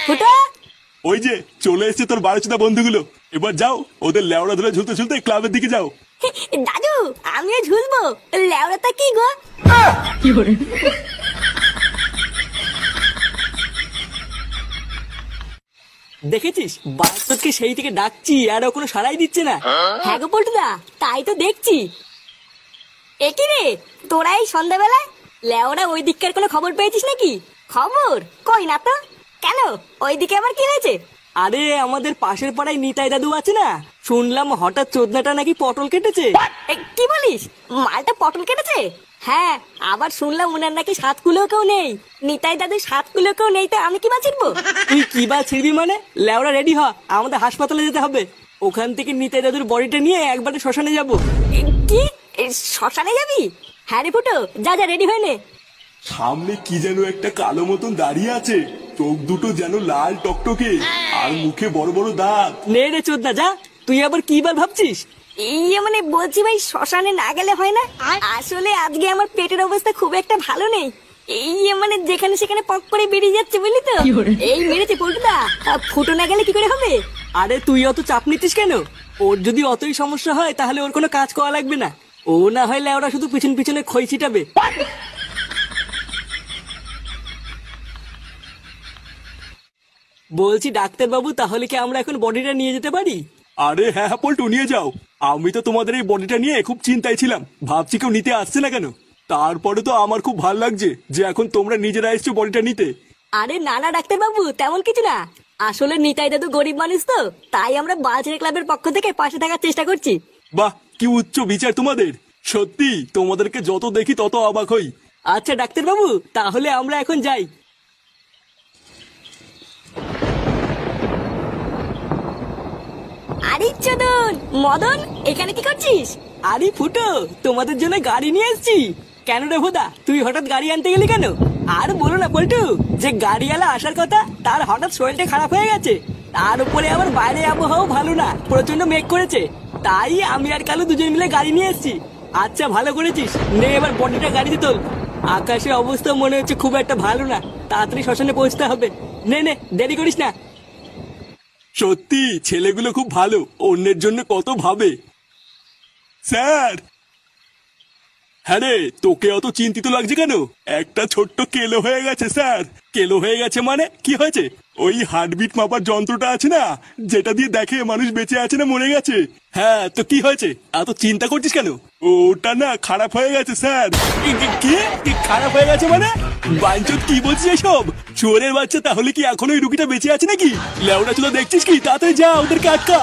ফুটো ওই যে চলে এসেছে তোর বারোচোদা বন্ধুগুলো। এবার যাও, ওদের লেওড়া ধরে ঝুলতে ঝুলতে ক্লাবের দিকে যাও। দাদু আমিও ঝুলবো। লেওড়াটা কি গো? দেখেছিস বাস্তবকে সেই থেকে ডাকছি আর ও কোনো সাড়াই দিচ্ছে না। হ্যাঁ গো পল্টুদা, তাই তো দেখছি। একই রে, তোরা এই সন্ধ্যাবেলায় লেওড়া ওই দিককার কোনো খবর পেয়েছিস নাকি? খবর কই না তো। কেন, ওইদিকে আবার কি হয়েছে? আরে আমাদের পাশের পাড়ায় নিতাই দাদু আছে না, শুনলাম হঠাৎ চোদনাটা নাকি পটল কেটেছে। কি বলিস, মালটা পটল কেটেছে? হ্যাঁ, আবার শুনলাম ওনার নাকি 7 কুলো কেউ নেই। নিতাই দাদু 7 কুলো কেউ নেই, তো আমি কি বাঁচিরবো? তুই কি বা ছিড়বি মানে? লেওড়া রেডি হ, আমাদের হাসপাতালে যেতে হবে। ওখান থেকে নিতাই দাদুর বডিটা নিয়ে একবারে শ্মশানে যাব। কি, শ্মশানে যাবি? হ্যাঁ রে ফুটো, যা যা রেডি হয়ে নে। সামনে কি যেন একটা কালো মতন দাঁড়িয়ে আছে, চোখ দুটো যেন লাল টকটকে, আর মুখে বড় বড় দাঁত। নে রে চোদনা যা, তুই আবার কি বার ভাবছিস? মানে বলছি ভাই, শ্মশানে না গেলে হয় না? আসলে আজকে আমার পেটের অবস্থা খুব একটা ভালো নেই। মানে যেখানে সেখানে পক করে বেরিয়ে যাচ্ছে, বুঝলি তো? এই মেরেছে পল্টুদা, ফুটো না গেলে কি করে হবে? আরে তুই অত চাপ নিতিস কেন? ওর যদি অতই সমস্যা হয় তাহলে ওর কোনো কাজ করা লাগবে না। ও না হয় লেওড়া শুধু পিছন পিছনে খই ছিটাবে। বলছি ডাক্তার বাবু, তাহলে কি আমরা এখন বডিটা নিয়ে যেতে পারি? আরে হ্যাঁ হ্যাঁ পল্টু, নিয়ে যাও। আমি তো তোমাদের এই বডিটা নিয়ে খুব চিন্তায় ছিলাম, ভাবছি কেউ নিতে আসছে না কেন। তারপরে তো আমার খুব ভালো লাগছে যে এখন তোমরা নিজেরা এসছো বডিটা নিতে। আরে না না ডাক্তার বাবু, তেমন কিছু না। আসলে নিতাই দাদু গরিব মানুষ তো, তাই আমরা বালছেড়ে ক্লাবের পক্ষ থেকে পাশে থাকার চেষ্টা করছি। বাহ, কি উচ্চ বিচার তোমাদের। সত্যি তোমাদেরকে যত দেখি তত অবাক হই। আচ্ছা ডাক্তার বাবু, তাহলে আমরা এখন যাই। আরে চোদন মদন, এখানে কি করছিস? আরে ফুটো, তোমাদের জন্য গাড়ি নিয়ে এসেছি। কেন রে ভোদা, তুই হঠাৎ গাড়ি আনতে গেলি কেন? আর বলো না পল্টু, যে গাড়িওয়ালা আসার কথা তার হঠাৎ শরীরটা খারাপ হয়ে গেছে। তার উপরে আবার বাইরে আবহাওয়া ভালো না, প্রচন্ড মেঘ করেছে। তাই আমি আর কালু দুজন মিলে গাড়ি নিয়ে এসেছি। আচ্ছা ভালো করেছিস, নে এবার বডিটা গাড়িতে তোল। আকাশের অবস্থা মনে হচ্ছে খুব একটা ভালো না, তাড়াতাড়ি শ্মশানে পৌঁছতে হবে। নে নে, দেরি করিস না। সত্যি ছেলেগুলো খুব ভালো, অন্যের জন্য কত ভাবে। স্যার। হ্যাঁ রে, তোকে অত চিন্তিত লাগছে কেন? একটা ছোট্ট কেলো হয়ে গেছে স্যার। কেলো হয়ে গেছে মানে কি হয়েছে? ওই হার্টবিট মাপার যন্ত্রটা আছে না, যেটা দিয়ে দেখে মানুষ বেঁচে আছে না মরে গেছে। হ্যাঁ তো কি হয়েছে, এত চিন্তা করছিস কেন? ওটা না খারাপ হয়ে গেছে স্যার। কি খারাপ হয়ে গেছে মানে? বাঞ্চত কি বলছিস এসব? চোরের বাচ্চা, তাহলে কি এখন ওই রুগীটা বেঁচে আছে নাকি? লেওড়া চুলো দেখছিস কি? তাড়াতাড়ি যা, ওদেরকে আটকা।